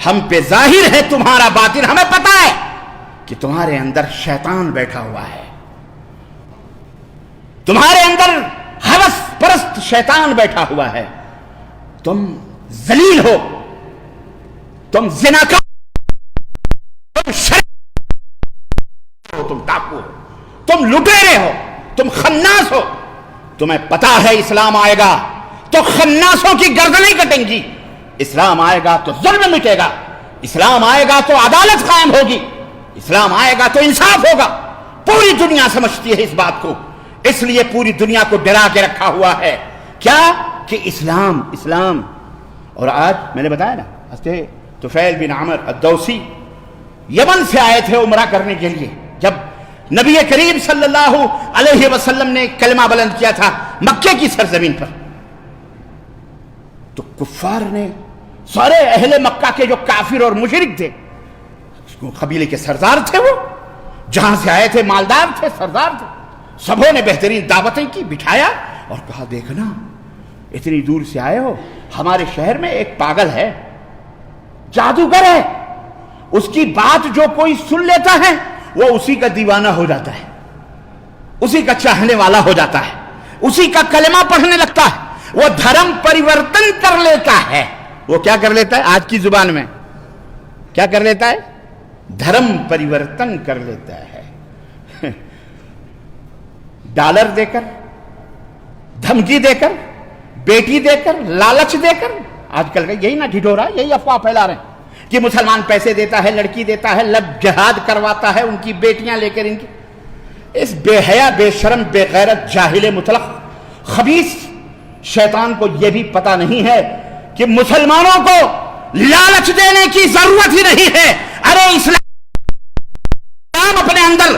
ہم پہ ظاہر ہے تمہارا باطن، ہمیں پتا ہے کہ تمہارے اندر شیطان بیٹھا ہوا ہے، تمہارے اندر ہوس پرست شیطان بیٹھا ہوا ہے. تم ذلیل ہو، تم زناکار ہو، تم ڈاکو ہو، تم لٹیرے ہو، تم خناس ہو. تمہیں پتا ہے اسلام آئے گا تو خناسوں کی گردنیں کٹیں گی، اسلام آئے گا تو ظلم مٹے گا، اسلام آئے گا تو عدالت قائم ہوگی، اسلام آئے گا تو انصاف ہوگا. پوری دنیا سمجھتی ہے اس بات کو، اس لیے پوری دنیا کو ڈرا کے رکھا ہوا ہے. کیا کہ اسلام. اور آج میں نے بتایا نا، حضرت طفیل بن عمر الدوسی یمن سے آئے تھے عمرہ کرنے کے لیے. جب نبی کریم صلی اللہ علیہ وسلم نے کلمہ بلند کیا تھا مکے کی سرزمین پر، تو کفار نے، سارے اہل مکہ کے جو کافر اور مشرک تھے، قبیلے کے سردار تھے، وہ جہاں سے آئے تھے مالدار تھے، سردار تھے، سبوں نے بہترین دعوتیں کی، بٹھایا اور کہا دیکھنا اتنی دور سے آئے ہو، ہمارے شہر میں ایک پاگل ہے، جادوگر ہے، اس کی بات جو کوئی سن لیتا ہے وہ اسی کا دیوانہ ہو جاتا ہے، اسی کا چاہنے والا ہو جاتا ہے، اسی کا کلمہ پڑھنے لگتا ہے، وہ دھرم پریورتن کر لیتا ہے. وہ کیا کر لیتا ہے؟ آج کی زبان میں کیا کر لیتا ہے؟ دھرم پریورتن کر لیتا ہے. ڈالر دے کر، دھمکی دے کر، بیٹی دے کر، لالچ دے کر. آج کل کا یہی نا ڈھڈورا، یہی افواہ پھیلا رہے ہیں کہ مسلمان پیسے دیتا ہے، لڑکی دیتا ہے، لب جہاد کرواتا ہے، ان کی بیٹیاں لے کر. ان کی اس بے حیا، بے شرم، بے غیرت، جاہل مطلق خبیث شیطان کو یہ بھی پتا نہیں ہے کہ مسلمانوں کو لالچ دینے کی ضرورت ہی نہیں ہے. ارے اسلام اپنے اندر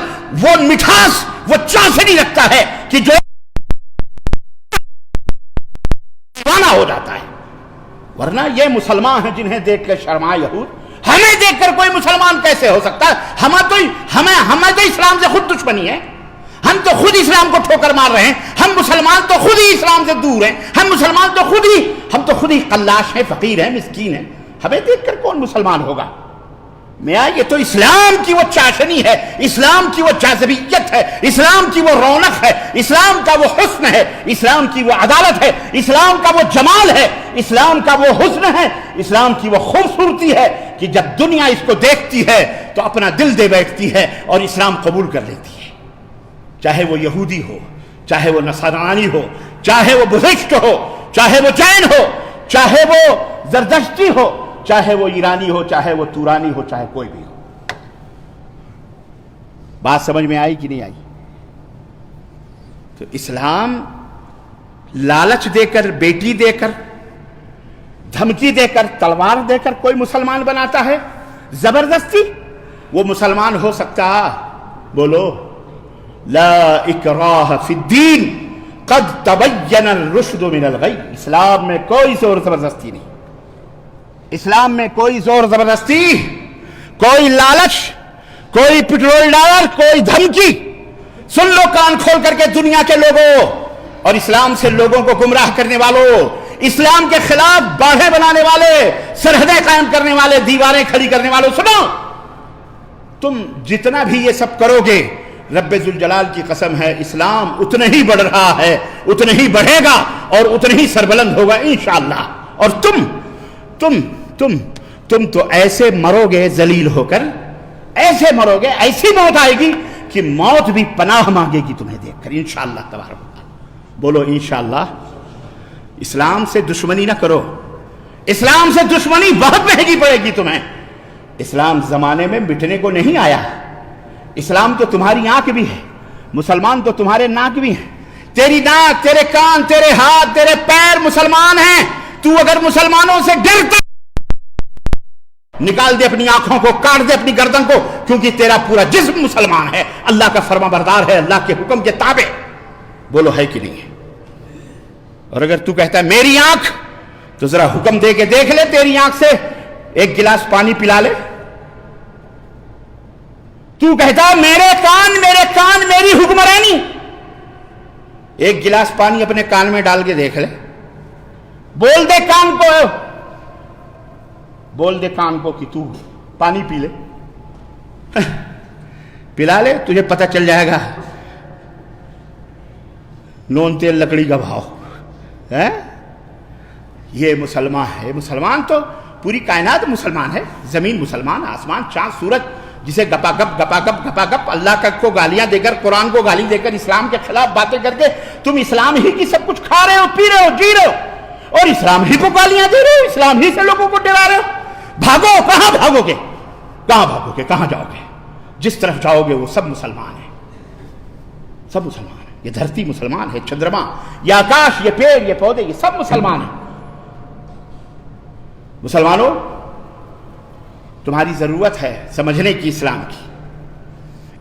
وہ مٹھاس، وہ چاشنی رکھتا ہے کہ جو دیوانہ ہو جاتا ہے. ورنہ یہ مسلمان ہیں جنہیں دیکھ کر شرمائے یہود. ہمیں دیکھ کر کوئی مسلمان کیسے ہو سکتا ہے؟ ہمیں تو اسلام سے خود دشمنی ہے، ہم تو خود اسلام کو ٹھوکر مار رہے ہیں، ہم مسلمان تو خود ہی اسلام سے دور ہیں، ہم تو خود ہی قلاش ہیں، فقیر ہیں، مسکین ہیں. ہمیں دیکھ کر کون مسلمان ہوگا؟ میاں یہ تو اسلام کی وہ چاشنی ہے، اسلام کی وہ جاذبیت ہے، اسلام کی وہ رونق ہے، اسلام کا وہ حسن ہے، اسلام کی وہ عدالت ہے، اسلام کا وہ جمال ہے، اسلام کا وہ حسن ہے، اسلام کی وہ خوبصورتی ہے کہ جب دنیا اس کو دیکھتی ہے تو اپنا دل دے بیٹھتی ہے اور اسلام قبول کر لیتی ہے. چاہے وہ یہودی ہو، چاہے وہ نصرانی ہو، چاہے وہ بدھسٹ ہو، چاہے وہ جین ہو، چاہے وہ زردشتی ہو، چاہے وہ ایرانی ہو، چاہے وہ تورانی ہو، چاہے کوئی بھی ہو. بات سمجھ میں آئی کہ نہیں آئی؟ تو اسلام لالچ دے کر، بیٹی دے کر، دھمکی دے کر، تلوار دے کر کوئی مسلمان بناتا ہے زبردستی. وہ مسلمان ہو سکتا؟ بولو لا اکراہ فی الدین قد تبین الرشد من الغی. اسلام میں کوئی زور زبردستی نہیں، اسلام میں کوئی زور زبردستی، کوئی لالچ، کوئی پٹرول ڈالر، کوئی دھمکی. سن لو کان کھول کر کے دنیا کے لوگوں، اور اسلام سے لوگوں کو گمراہ کرنے والوں، اسلام کے خلاف باڑھے بنانے والے، سرحدیں قائم کرنے والے، دیواریں کھڑی کرنے والوں، سنو، تم جتنا بھی یہ سب کرو گے، رب ذوالجلال کی قسم ہے اسلام اتنا ہی بڑھ رہا ہے، اتنا ہی بڑھے گا اور اتنا ہی سربلند ہوگا انشاءاللہ۔ اور تم تو ایسے مرو گے ذلیل ہو کر، ایسے مرو گے، ایسی موت آئے گی کہ موت بھی پناہ مانگے گی تمہیں دیکھ کر انشاءاللہ تبارک و تعالی۔ بولو انشاءاللہ۔ اسلام سے دشمنی نہ کرو، اسلام سے دشمنی بہت مہنگی پڑے گی تمہیں۔ اسلام زمانے میں مٹنے کو نہیں آیا، اسلام تو تمہاری آنکھ بھی ہے، مسلمان تو تمہارے ناک بھی ہیں، تیری ناک، تیرے کان، تیرے ہاتھ، تیرے پیر مسلمان ہیں۔ تو اگر مسلمانوں سے ڈرتا، نکال دے اپنی آنکھوں کو، کاٹ دے اپنی گردن کو، کیونکہ تیرا پورا جسم مسلمان ہے، اللہ کا فرما بردار ہے، اللہ کے حکم کے تابع۔ بولو ہے کہ نہیں ہے؟ اور اگر تو کہتا ہے میری آنکھ، تو ذرا حکم دے کے دیکھ لے، تیری آنکھ سے ایک گلاس پانی پلا لے۔ تو کہتا ہے میرے کان میری حکمرانی، ایک گلاس پانی اپنے کان میں ڈال کے دیکھ لے، بول دے کان کو، بول دے کان کو کہ تو پانی پی لے، پلا لے، تجھے پتہ چل جائے گا نون تیل لکڑی کا بھاؤ ہے۔ یہ مسلمان ہے، مسلمان تو پوری کائنات مسلمان ہے، زمین مسلمان، آسمان، چاند، سورج، جسے گپا گپ اللہ کو گالیاں دے کر، قرآن کو گالی دے کر، اسلام کے خلاف باتیں کر کے تم اسلام ہی کی سب کچھ کھا رہے ہو، پی رہے ہو، جی رہے ہو، اور اسلام ہی کو گالیاں دے رہے ہو، اسلام ہی سے لوگوں کو ڈرا رہے ہو۔ بھاگو، کہاں بھاگو گے؟ کہاں بھاگو گے؟ کہاں جاؤ گے؟ جس طرف جاؤ گے وہ سب مسلمان ہیں، سب مسلمان ہیں۔ یہ دھرتی مسلمان ہے، چندرما، یہ آکاش، یہ پیڑ، یہ پودے، یہ سب مسلمان ہیں۔ مسلمانوں، تمہاری ضرورت ہے سمجھنے کی اسلام کی۔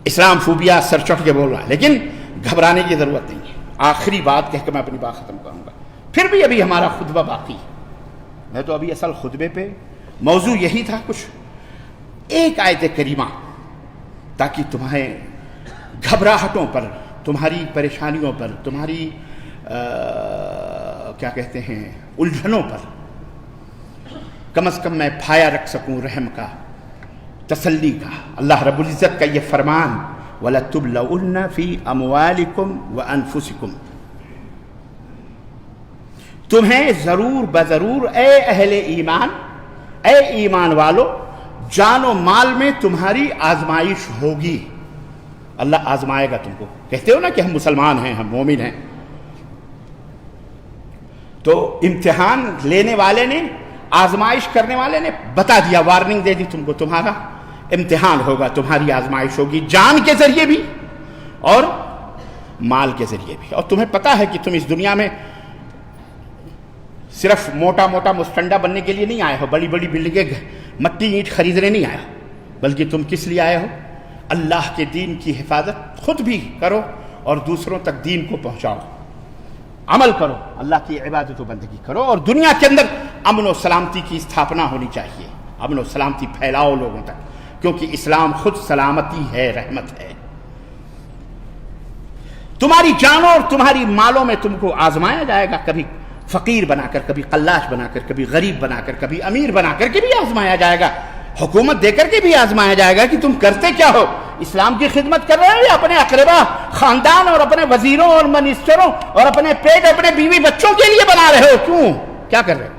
اسلام فوبیا سر چڑھ کے بول رہا ہے، لیکن گھبرانے کی ضرورت نہیں ہے۔ آخری بات کہہ کے میں اپنی بات ختم کروں گا، پھر بھی ابھی ہمارا خطبہ باقی ہے۔ میں تو ابھی اصل خطبے پہ موضوع یہی تھا، کچھ ایک آیت کریمہ، تاکہ تمہیں گھبراہٹوں پر، تمہاری پریشانیوں پر، تمہاری کیا کہتے ہیں الجھنوں پر کم از کم میں پھایا رکھ سکوں رحم کا، تسلی کا۔ اللہ رب العزت کا یہ فرمان، وَلَتُبْلَوُنَّ فِي أَمْوَالِكُمْ وَأَنفُسِكُمْ، تمہیں ضرور بضرور اے اہل ایمان، اے ایمان والو، جان و مال میں تمہاری آزمائش ہوگی۔ اللہ آزمائے گا تم کو۔ کہتے ہو نا کہ ہم مسلمان ہیں، ہم مومن ہیں، تو امتحان لینے والے نے، آزمائش کرنے والے نے بتا دیا، وارننگ دے دی تم کو، تمہارا امتحان ہوگا، تمہاری آزمائش ہوگی، جان کے ذریعے بھی اور مال کے ذریعے بھی۔ اور تمہیں پتا ہے کہ تم اس دنیا میں صرف موٹا موٹا مستنڈا بننے کے لیے نہیں آئے ہو، بڑی بڑی بلڈنگیں، مٹی اینٹ خریدنے نہیں آئے ہو، بلکہ تم کس لیے آئے ہو؟ اللہ کے دین کی حفاظت خود بھی کرو اور دوسروں تک دین کو پہنچاؤ، عمل کرو، اللہ کی عبادت و بندگی کرو، اور دنیا کے اندر امن و سلامتی کی استھاپنا ہونی چاہیے، امن و سلامتی پھیلاؤ لوگوں تک، کیونکہ اسلام خود سلامتی ہے، رحمت ہے۔ تمہاری جانوں اور تمہاری مالوں میں تم کو آزمایا جائے گا، کبھی فقیر بنا کر، کبھی قلاش بنا کر، کبھی غریب بنا کر، کبھی امیر بنا کر کے بھی آزمایا جائے گا، حکومت دے کر کے بھی آزمایا جائے گا کہ تم کرتے کیا ہو، اسلام کی خدمت کر رہے ہو یا اپنے اقربا، خاندان اور اپنے وزیروں اور منسٹروں اور اپنے پیٹ، اپنے بیوی بچوں کے لیے بنا رہے ہو؟ کیوں؟ کیا کر رہے ہو؟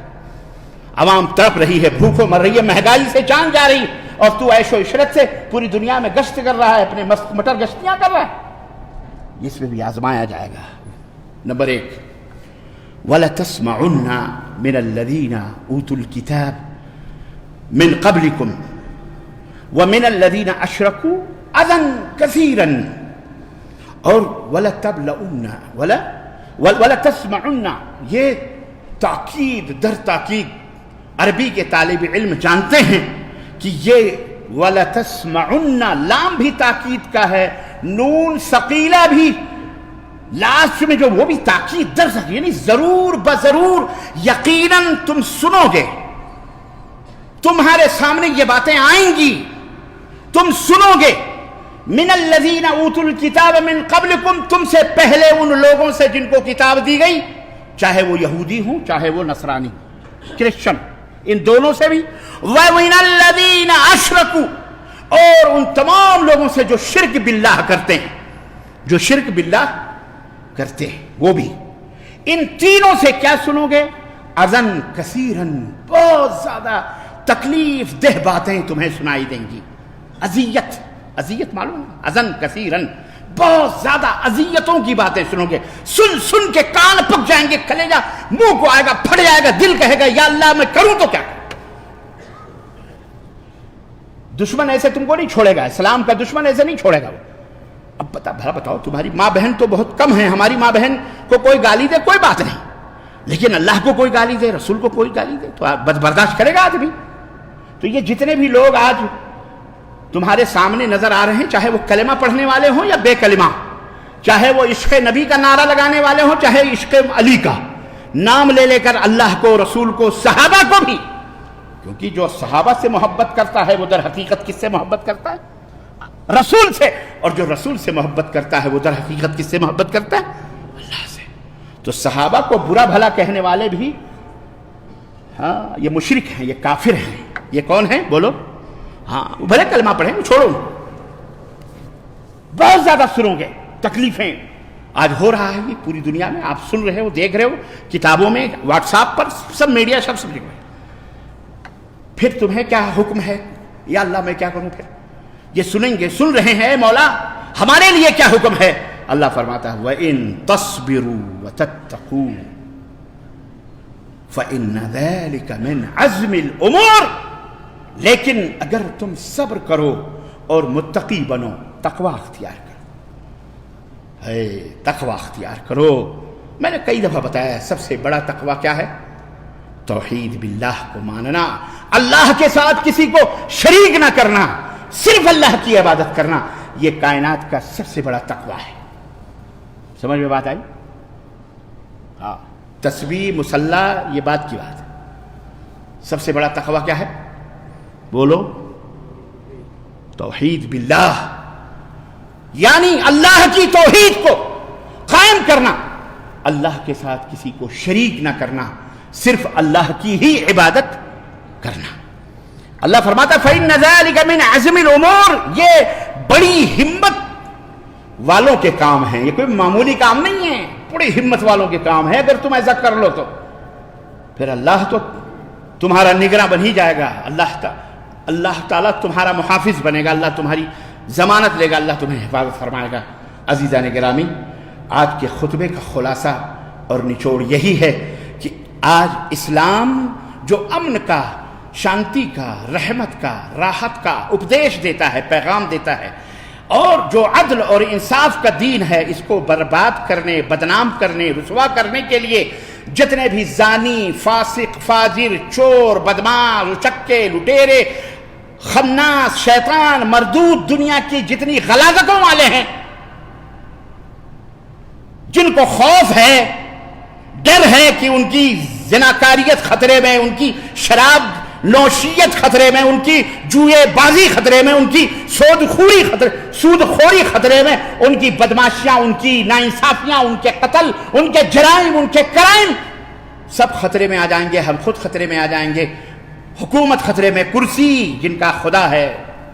عوام تڑپ رہی ہے، بھوکوں مر رہی ہے، مہنگائی سے جان جا رہی، اور تو عیش و عشرت سے پوری دنیا میں گشت کر رہا ہے، اپنے مٹر گشتیاں کر رہا ہے۔ اس میں بھی آزمایا جائے گا۔ نمبر 1، وَلَتَسْمَعُنَّ مِنَ الَّذِينَ أُوتُوا الْكِتَابَ مِنْ قَبْلِكُمْ وَمِنَ الَّذِينَ أَشْرَكُوا أَذًى كَثِيرًا، اور وَلَتَسْمَعُنَّ، یہ تاکید در تاکید، عربی کے طالب علم جانتے ہیں کہ یہ وَلَتَسْمَعُنَّ لام بھی تاکید کا ہے، نون ثقیلہ بھی لاسٹ میں جو، وہ بھی تاکید در تاکید، یعنی ضرور بضرور، یقیناً تم سنو گے، تمہارے سامنے یہ باتیں آئیں گی، تم سنو گے۔ من الذین اوتوا الکتاب من قبلکم، تم سے پہلے ان لوگوں سے جن کو کتاب دی گئی، چاہے وہ یہودی ہوں چاہے وہ نصرانی کرسچن، ان دونوں سے بھی، وَمِنَ الَّذِينَ أَشْرَكُوا، اور ان تمام لوگوں سے جو شرک باللہ کرتے ہیں، جو شرک باللہ کرتے ہیں وہ بھی۔ ان تینوں سے کیا سنو گے؟ اذًا کثیراً، بہت زیادہ تکلیف دہ باتیں تمہیں سنائی دیں گی، اذیت، اذیت معلوم ہے، اذًا کثیراً، بہت زیادہ اذیتوں کی باتیں سنو گے، سن سن کے کان پک جائیں گے، کلیجہ منہ کو آئے گا، پھٹ جائے گا، دل کہے گا یا اللہ میں کروں تو کیا۔ دشمن ایسے تم کو نہیں چھوڑے گا، اسلام کا دشمن ایسے نہیں چھوڑے گا وہ۔ اب بھلا بتاؤ، تمہاری ماں بہن تو بہت کم ہیں، ہماری ماں بہن کو کوئی گالی دے کوئی بات نہیں، لیکن اللہ کو کوئی گالی دے، رسول کو کوئی گالی دے تو برداشت کرے گا آدمی؟ تو یہ جتنے بھی لوگ آج تمہارے سامنے نظر آ رہے ہیں، چاہے وہ کلمہ پڑھنے والے ہوں یا بے کلمہ، چاہے وہ عشق نبی کا نعرہ لگانے والے ہوں چاہے عشق علی کا، نام لے لے کر اللہ کو، رسول کو، صحابہ کو بھی، کیونکہ جو صحابہ سے محبت کرتا ہے وہ در حقیقت کس سے محبت کرتا ہے؟ رسول سے، اور جو رسول سے محبت کرتا ہے وہ در حقیقت کس سے محبت کرتا ہے؟ اللہ سے۔ تو صحابہ کو برا بھلا کہنے والے بھی، ہاں یہ مشرک ہیں، یہ کافر ہیں، یہ کون ہیں بولو؟ ہاں بھلے کلمہ پڑھیں، چھوڑو، بہت زیادہ سنو گے، تکلیفیں آج ہو رہا ہے یہ پوری دنیا میں، آپ سن رہے ہو، دیکھ رہے ہو، کتابوں میں، واٹس ایپ پر، سب میڈیا سب سمجھ گئے۔ پھر تمہیں کیا حکم ہے؟ یا اللہ میں کیا کروں؟ پھر یہ سنیں گے، سن رہے ہیں، مولا ہمارے لیے کیا حکم ہے؟ اللہ فرماتا ہے وَإِن تَصْبِرُوا وَتَتَّقُوا فَإِنَّ ذَلِكَ مِنْ عَزْمِ الْأُمُورِ، لیکن اگر تم صبر کرو اور متقی بنو، تقوی اختیار کرو، تقوی اختیار کرو۔ میں نے کئی دفعہ بتایا ہے سب سے بڑا تقوی کیا ہے؟ توحید باللہ کو ماننا، اللہ کے ساتھ کسی کو شریک نہ کرنا، صرف اللہ کی عبادت کرنا، یہ کائنات کا سب سے بڑا تقوی ہے۔ سمجھ میں بات آئی؟ ہاں، تسبیح، مصلی، یہ بات کی بات ہے۔ سب سے بڑا تقوی کیا ہے؟ بولو، توحید باللہ، یعنی اللہ کی توحید کو قائم کرنا، اللہ کے ساتھ کسی کو شریک نہ کرنا، صرف اللہ کی ہی عبادت کرنا۔ اللہ فرماتا فَإِنَّ ذَلِكَ مِنْ عَزْمِ الْأُمُورِ، یہ بڑی ہمت والوں کے کام ہیں، یہ کوئی معمولی کام نہیں ہے، بڑی ہمت والوں کے کام ہے۔ اگر تم ایسا کر لو تو پھر اللہ تو تمہارا نگراں بن ہی جائے گا، اللہ تعالیٰ تمہارا محافظ بنے گا، اللہ تمہاری ضمانت لے گا، اللہ تمہیں حفاظت فرمائے گا۔ عزیزان گرامی، آج کے خطبے کا خلاصہ اور نچوڑ یہی ہے کہ آج اسلام جو امن کا، شانتی کا، رحمت کا، راحت کا اپدیش دیتا ہے، پیغام دیتا ہے، اور جو عدل اور انصاف کا دین ہے، اس کو برباد کرنے، بدنام کرنے، رسوا کرنے کے لیے جتنے بھی زانی، فاسق، فاجر، چور، بدماش، اچکے، لٹیرے، خناس، شیطان، مردود، دنیا کی جتنی غلاظتوں والے ہیں، جن کو خوف ہے، ڈر ہے کہ ان کی زناکاریت خطرے میں، ان کی شراب نوشیت خطرے میں، ان کی جوئے بازی خطرے میں، ان کی سود خوری خطرے میں، ان کی بدماشیاں، ان کی ناانصافیاں، ان کے قتل، ان کے جرائم، ان کے کرائم سب خطرے میں آ جائیں گے، ہم خود خطرے میں آ جائیں گے، حکومت خطرے میں، کرسی جن کا خدا ہے،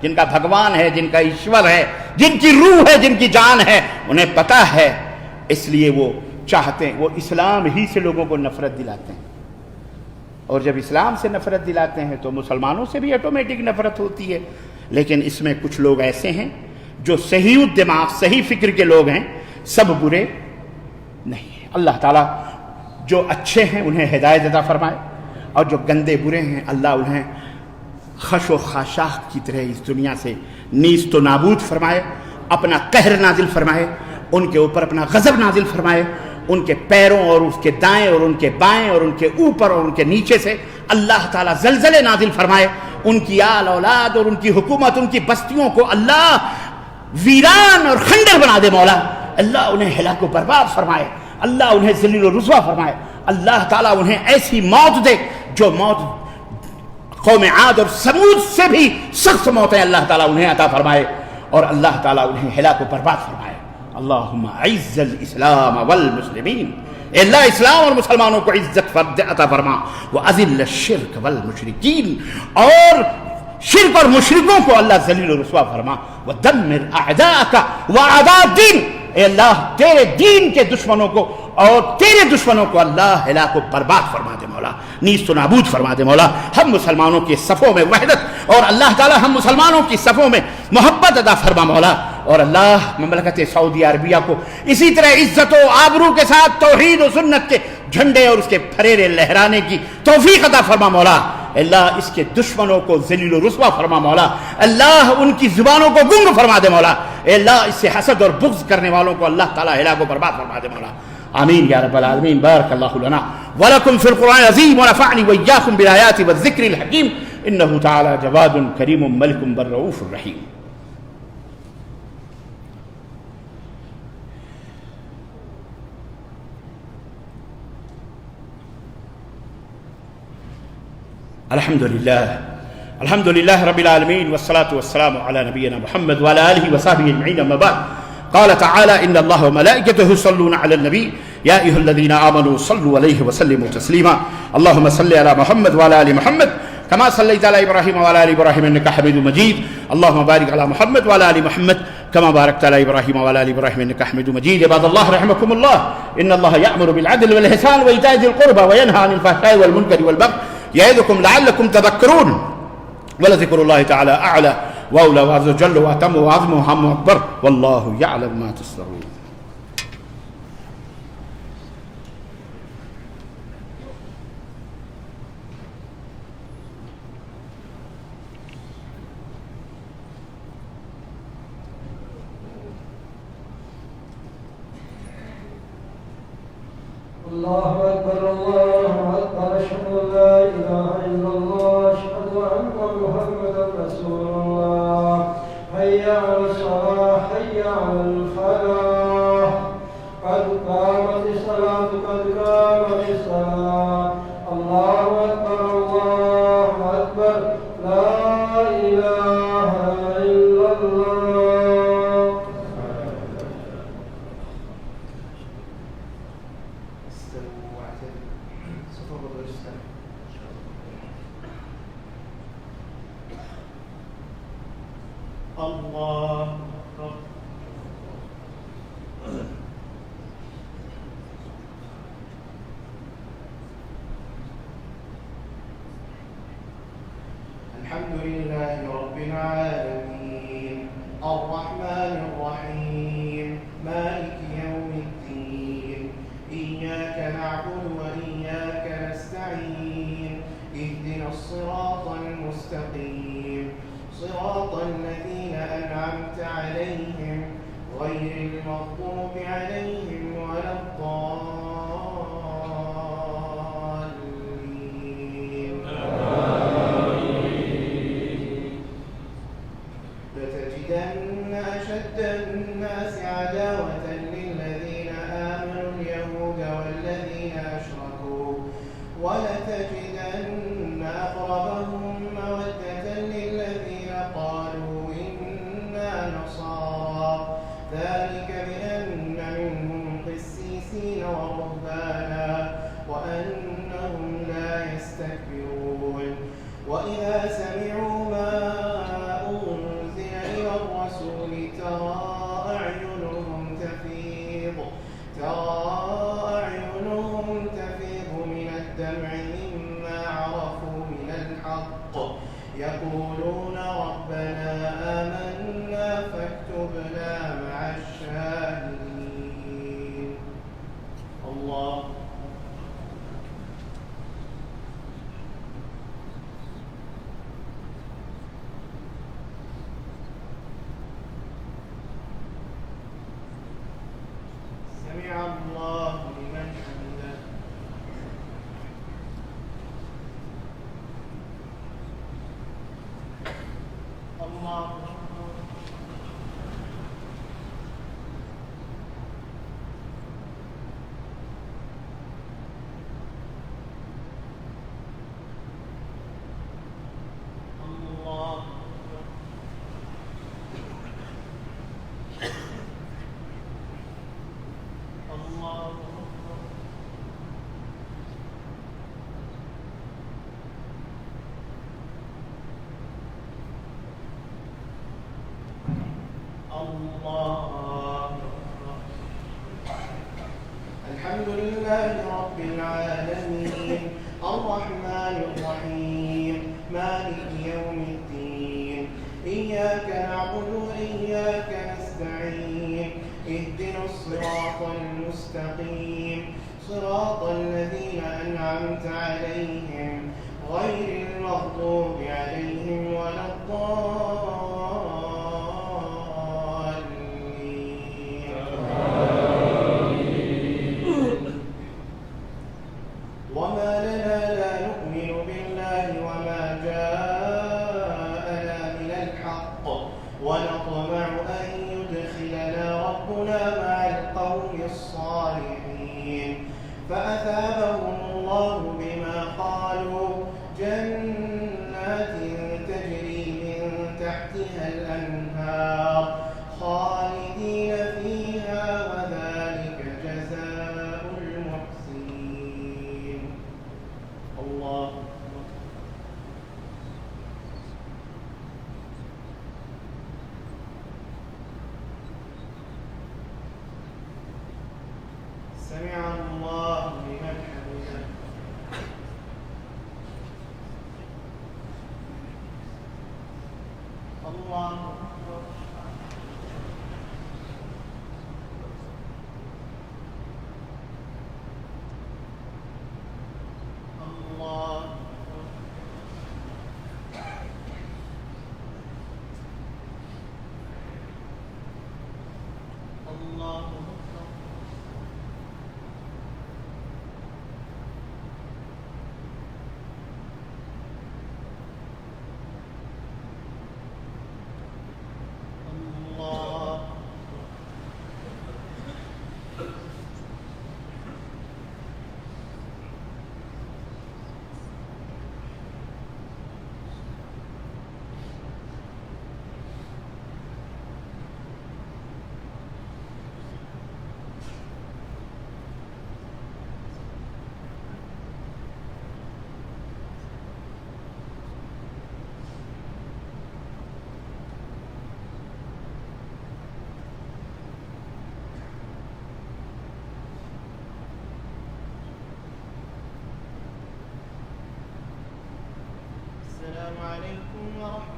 جن کا بھگوان ہے، جن کا ایشور ہے، جن کی روح ہے، جن کی جان ہے، انہیں پتہ ہے، اس لیے وہ چاہتے ہیں، وہ اسلام ہی سے لوگوں کو نفرت دلاتے ہیں، اور جب اسلام سے نفرت دلاتے ہیں تو مسلمانوں سے بھی آٹومیٹک نفرت ہوتی ہے۔ لیکن اس میں کچھ لوگ ایسے ہیں جو صحیح الدماغ، صحیح فکر کے لوگ ہیں، سب برے نہیں ہیں۔ اللہ تعالیٰ جو اچھے ہیں انہیں ہدایت عطا فرمائے، اور جو گندے برے ہیں اللہ انہیں خش و خاشاک کی طرح اس دنیا سے نیست و نابود فرمائے، اپنا قہر نازل فرمائے، ان کے اوپر اپنا غضب نازل فرمائے، ان کے پیروں اور اس کے دائیں اور ان کے بائیں اور ان کے اوپر اور ان کے نیچے سے اللہ تعالیٰ زلزلے نازل فرمائے، ان کی آل اولاد اور ان کی حکومت، ان کی بستیوں کو اللہ ویران اور خنڈر بنا دے مولا، اللہ انہیں ہلاک و برباد فرمائے، اللہ انہیں ذلیل و رسوا فرمائے، اللہ تعالیٰ انہیں ایسی موت دے جو موت قوم عاد اور سمود سے بھی سخت موتیں اللہ تعالیٰ انہیں عطا فرمائے، اور اللہ تعالیٰ انہیں ہلاک و برباد فرمائے. اللہم اعز الاسلام والمسلمین، اے اللہ اسلام اور مسلمانوں کو عزت عطا فرما. وَأَذِلَّ الشِّرْكَ وَالْمُشْرِكِينَ، اور شرک اور مشرکوں کو اللہ ذلیل و رسوا فرما. وَدَمِّرْ أَعْدَاءَكَ وَأَعْدَاءَ الدِّينِ، اے اللہ تیرے دین کے دشمنوں کو اور تیرے دشمنوں کو اللہ ہلاک و برباد فرما دے مولا، نیست و نابود فرما دے مولا. ہم مسلمانوں کی صفوں میں وحدت اور اللہ تعالی ہم مسلمانوں کی صفوں میں محبت عطا فرما مولا. اور اللہ مملکت سعودی عربیہ کو اسی طرح عزت و آبرو کے ساتھ توحید و سنت کے جھنڈے اور اس کے پھریرے لہرانے کی توفیق عطا فرما مولا. اللہ اس کے دشمنوں کو ذلیل و رسوا فرما مولا. اللہ ان کی زبانوں کو گنگ فرما دے مولا. اے اللہ اس سے حسد اور بغض کرنے والوں کو اللہ تعالی ہلاک و برباد فرما دے مولا. آمین یا رب العالمین. بارک اللہ لنا ولکم فی القرآن العظیم ونفعنی وإیاکم بالآیات والذکر الحکیم انہ تعالی جواد کریم ملک بر رؤوف الرحیم. الحمد لله رب العالمين والصلاة والسلام على نبينا محمد وعلى آله وصحبه أجمعين. أما بعد، قال تعالى إن الله وملائكته يصلون على النبي يا أيها الذين آمنوا صلوا عليه وسلموا تسليما. اللهم صل على محمد وعلى آل محمد كما صليت على إبراهيم وعلى آل إبراهيم إنك حميد مجيد. اللهم بارك على محمد وعلى آل محمد كما باركت على إبراهيم وعلى آل إبراهيم إنك حميد مجيد. عباد الله رحمكم الله، إن الله يأمر بالعدل والإحسان وإيتاء ذي القربى وينهى عن الفحشاء والمنكر والبغي يعظكم لعلكم تذكرون. ولذكر الله تعالى أعلى وأولى وعز وجل وأتم وأعظم وأهم وأكبر والله يعلم ما تصنعون. الله أكبر الله أكبر أشهد أن لا إله إلا الله أشهد أن محمدا رسول الله. حي على الصلاة حي على الفلاح قد قامت الصلاة قد قامت الصلاة. الله أكبر الله أكبر لا إله إلا الله. الله الحمد لله رب العالمين الرحمن الرحيم مالك يوم الدين إياك نعبد وإياك نستعين اهدنا الصراط المستقيم صراط الذين أنعمت عليهم غير المغضوب عليهم ولا الضالين. لتجدن أشد الناس عداوة للذين آمنوا اليهود والذين أشركوا ولتجدن أقربهم مودة للذين قالوا إنا نصارى ذلك بأن منهم قسيسين ورهبانا وأنهم لا يستكبرون. وإذا سمعوا ما أنزل إلى الرسول ترى أعينهم تفيض من الدمع مما عرفوا من الحق يقولون ربنا آمنا فاكتبنا مع الشاهدين. الله سمع الله لمن حمده. الله الحمد لله رب العالمين الرحمن الرحيم مالك يوم الدين إياك نعبد وإياك نستعين اهدنا الصراط المستقيم صراط الذين أنعمت عليهم غير المغضوب عليهم ولا الضالين. وما لنا لا نؤمن بالله وما جاءنا من الحق ونطمع أن يدخلنا ربنا مع القوم الصالحين فأثابهم الله بما قالوا جنات تجري من تحتها الأنهار خالدين فيها وذلك جزاء المحسنين. الله سمع الله لمن حمده. الله أكبر. الله أكبر. الله أكبر. السلام عليكم ورحمة